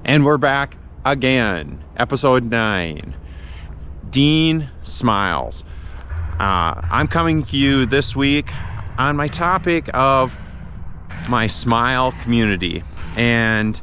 And we're back again, episode 9. Dean Smiles. I'm coming to you this week on my topic of my smile community. And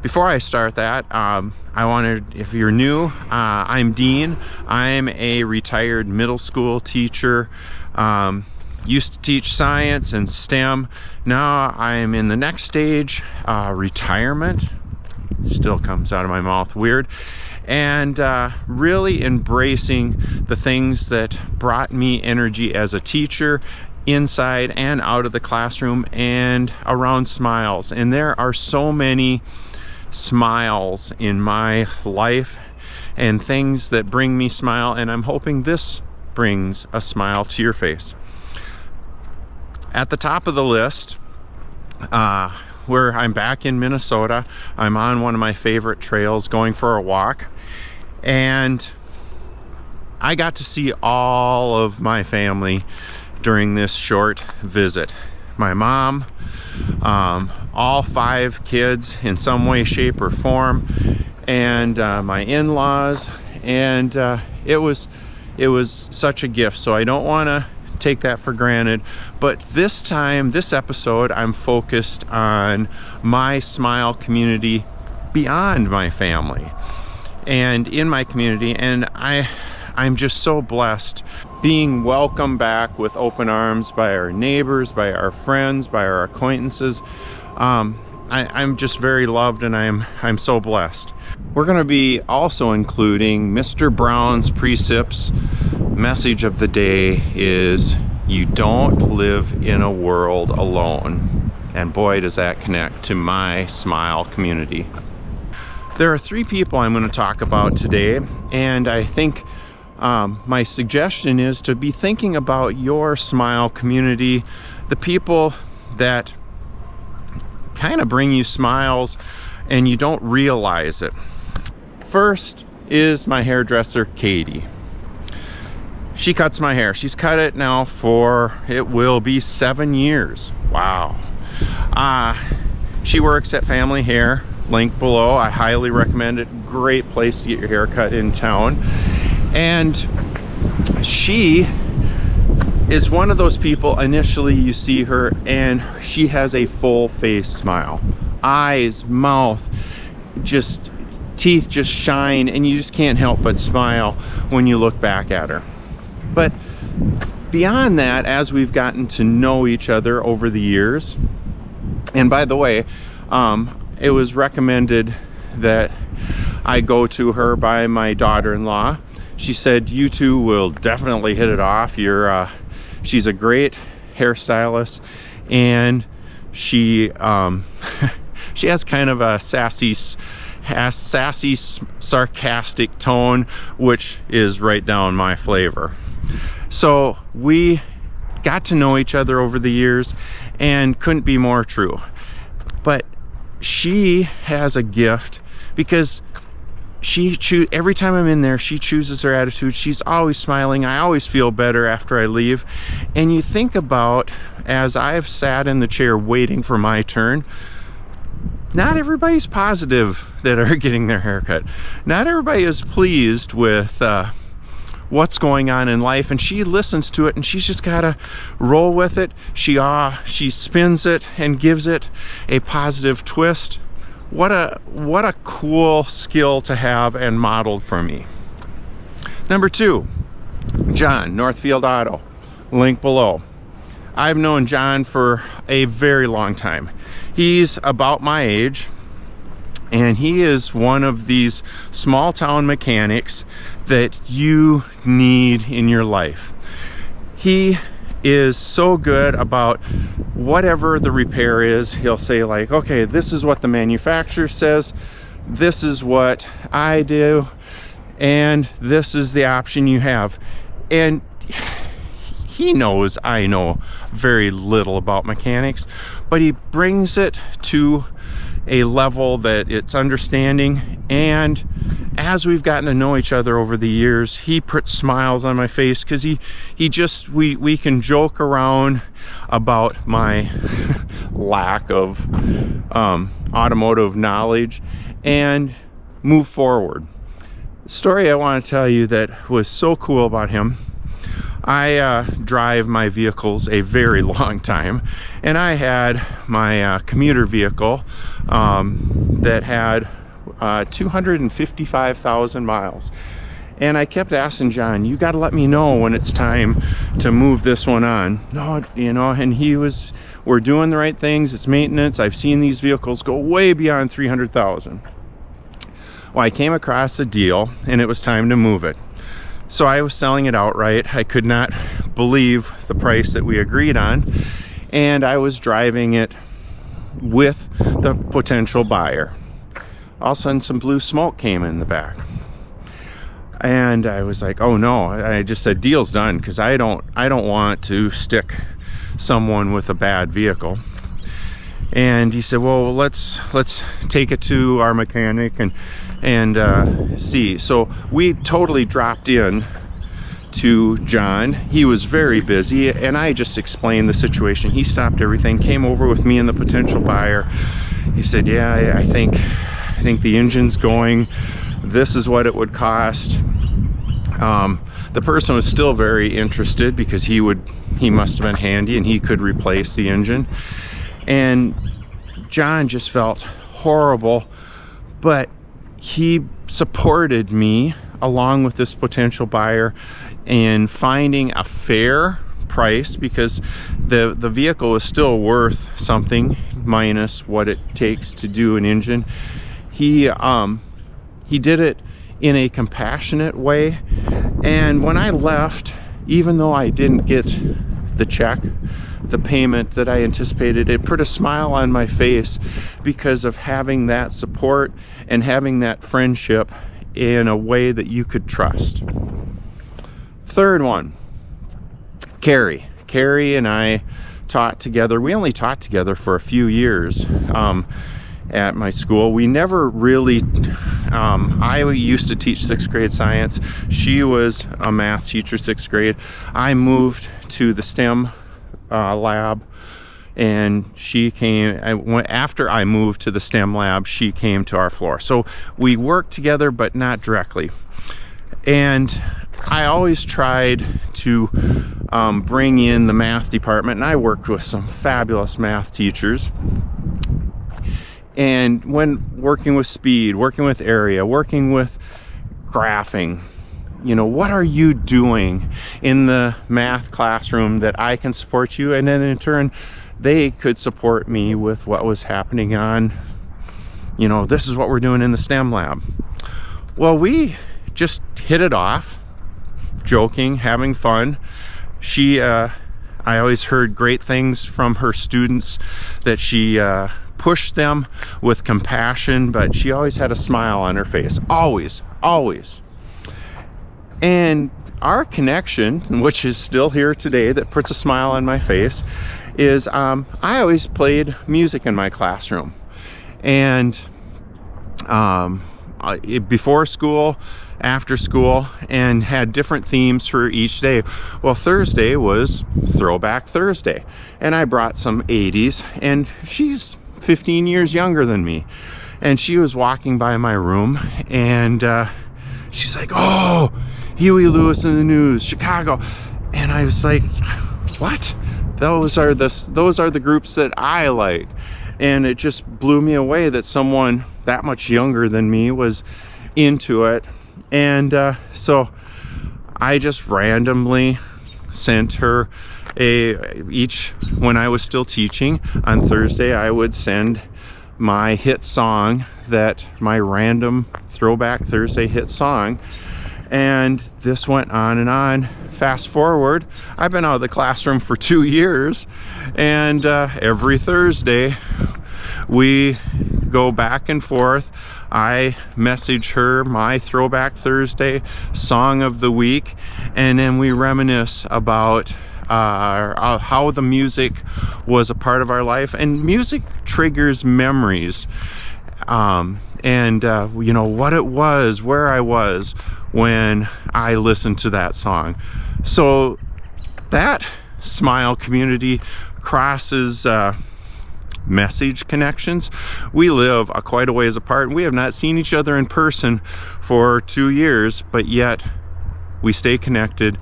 before I start that, I wanted, if you're new, I'm Dean. I'm a retired middle school teacher. Used to teach science and STEM. Now I'm in the next stage, retirement. Still comes out of my mouth weird. And really embracing the things that brought me energy as a teacher, inside and out of the classroom and around smiles. And there are so many smiles in my life and things that bring me smile, and I'm hoping this brings a smile to your face. At the top of the list, where I'm back in Minnesota, I'm on one of my favorite trails going for a walk, and I got to see all of my family during this short visit. My mom, all 5 kids in some way, shape, or form, and my in-laws, and it was such a gift. So I don't want to take that for granted, but this time, this episode, I'm focused on my smile community beyond my family and in my community. And I'm just so blessed being welcomed back with open arms by our neighbors, by our friends, by our acquaintances. I'm just very loved, and I'm so blessed. We're going to be also including Mr. Brown's precepts. Message of the day is, you don't live in a world alone. And boy, does that connect to my smile community. There are 3 people I'm going to talk about today, and I think my suggestion is to be thinking about your smile community, the people that kind of bring you smiles and you don't realize it. First is my hairdresser, Katie. She cuts my hair. She's cut it now for, it will be 7 years. Wow. She works at Family Hair, link below. I highly recommend it. Great place to get your hair cut in town. And she is one of those people, initially you see her and she has a full face smile. Eyes, mouth, just teeth just shine, and you just can't help but smile when you look back at her. But beyond that, as we've gotten to know each other over the years, and by the way, it was recommended that I go to her by my daughter-in-law. She said, you two will definitely hit it off. She's a great hairstylist, and she she has kind of a sassy, sarcastic tone, which is right down my flavor. So we got to know each other over the years, and couldn't be more true. But she has a gift, because every time I'm in there, she chooses her attitude. She's always smiling. I always feel better after I leave. And you think about, as I've sat in the chair waiting for my turn, not everybody's positive that are getting their haircut. Not everybody is pleased with what's going on in life, and she listens to it, and she's just gotta roll with it. She spins it and gives it a positive twist. What a cool skill to have and modeled for me. Number 2, John, Northfield Auto, link below. I've known John for a very long time. He's about my age, and he is one of these small town mechanics that you need in your life. He is so good about whatever the repair is. He'll say, like, okay, this is what the manufacturer says, this is what I do, and this is the option you have. And he knows I know very little about mechanics, but he brings it to a level that it's understanding. And as we've gotten to know each other over the years, he puts smiles on my face, because we can joke around about my lack of automotive knowledge, and move forward. The story I want to tell you that was so cool about him, I drive my vehicles a very long time, and I had my commuter vehicle that had 255,000 miles. And I kept asking John, you got to let me know when it's time to move this one on. No, and he was, we're doing the right things. It's maintenance. I've seen these vehicles go way beyond 300,000. Well, I came across a deal and it was time to move it. So I was selling it outright. I could not believe the price that we agreed on. And I was driving it with the potential buyer. All of a sudden some blue smoke came in the back. And I was like, oh no, I just said deal's done, because I don't want to stick someone with a bad vehicle. And he said, well, let's take it to our mechanic and see. So we totally dropped in to John. He was very busy, and I just explained the situation. He stopped everything, came over with me and the potential buyer. He said, yeah, I think the engine's going. This is what it would cost. The person was still very interested because he must have been handy and he could replace the engine. And John just felt horrible, but he supported me along with this potential buyer in finding a fair price, because the vehicle is still worth something minus what it takes to do an engine. He did it in a compassionate way, and when I left, even though I didn't get the check, the payment that I anticipated, it put a smile on my face because of having that support and having that friendship in a way that you could trust. Third one, Carrie and I taught together. We only taught together for a few years at my school. We never really, I used to teach 6th grade science. She was a math teacher, 6th grade. I moved to the STEM lab, and she came, after I moved to the STEM lab, she came to our floor. So we worked together, but not directly. And I always tried to bring in the math department, and I worked with some fabulous math teachers. And when working with speed, working with area, working with graphing, what are you doing in the math classroom that I can support you? And then in turn, they could support me with what was happening on, this is what we're doing in the STEM lab. Well, we just hit it off, joking, having fun. I always heard great things from her students, that she pushed them with compassion, but she always had a smile on her face. Always. And our connection, which is still here today, that puts a smile on my face, is I always played music in my classroom. And before school, after school, and had different themes for each day. Well, Thursday was Throwback Thursday, and I brought some 80s, and she's 15 years younger than me, and she was walking by my room, and she's like, oh, Huey Lewis and the News, Chicago. And I was like, what? Those are the groups that I like. And it just blew me away that someone that much younger than me was into it. And so I just randomly sent her when I was still teaching on Thursday, I would send my hit song, my random Throwback Thursday hit song. And this went on and on. Fast forward, I've been out of the classroom for 2 years, and every Thursday we go back and forth. I message her my Throwback Thursday song of the week, and then we reminisce about how the music was a part of our life. And music triggers memories, and what it was, where I was when I listened to that song. So that smile community crosses message connections. We live quite a ways apart, and we have not seen each other in person for 2 years, but yet we stay connected,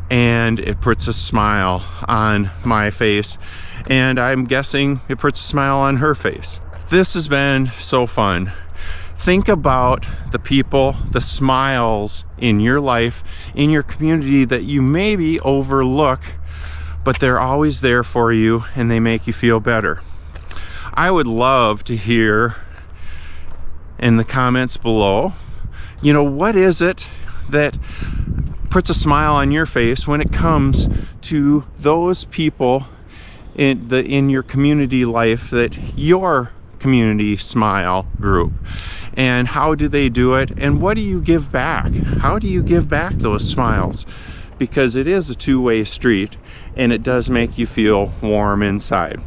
and it puts a smile on my face, and I'm guessing it puts a smile on her face. This has been so fun. Think about the people, the smiles in your life, in your community that you maybe overlook, but they're always there for you and they make you feel better. I would love to hear in the comments below, what is it that puts a smile on your face when it comes to those people in your community life, that your community smile group, and how do they do it, and what do you give back? How do you give back those smiles? Because it is a two-way street, and it does make you feel warm inside.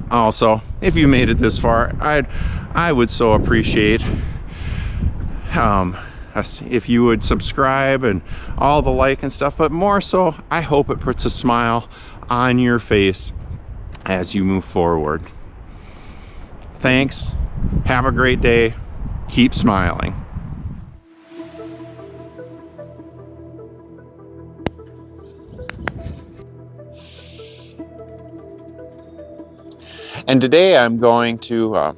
Also, if you made it this far, I would so appreciate if you would subscribe and all the like and stuff, but more so, I hope it puts a smile on your face as you move forward. Thanks. Have a great day. Keep smiling. And today I'm going to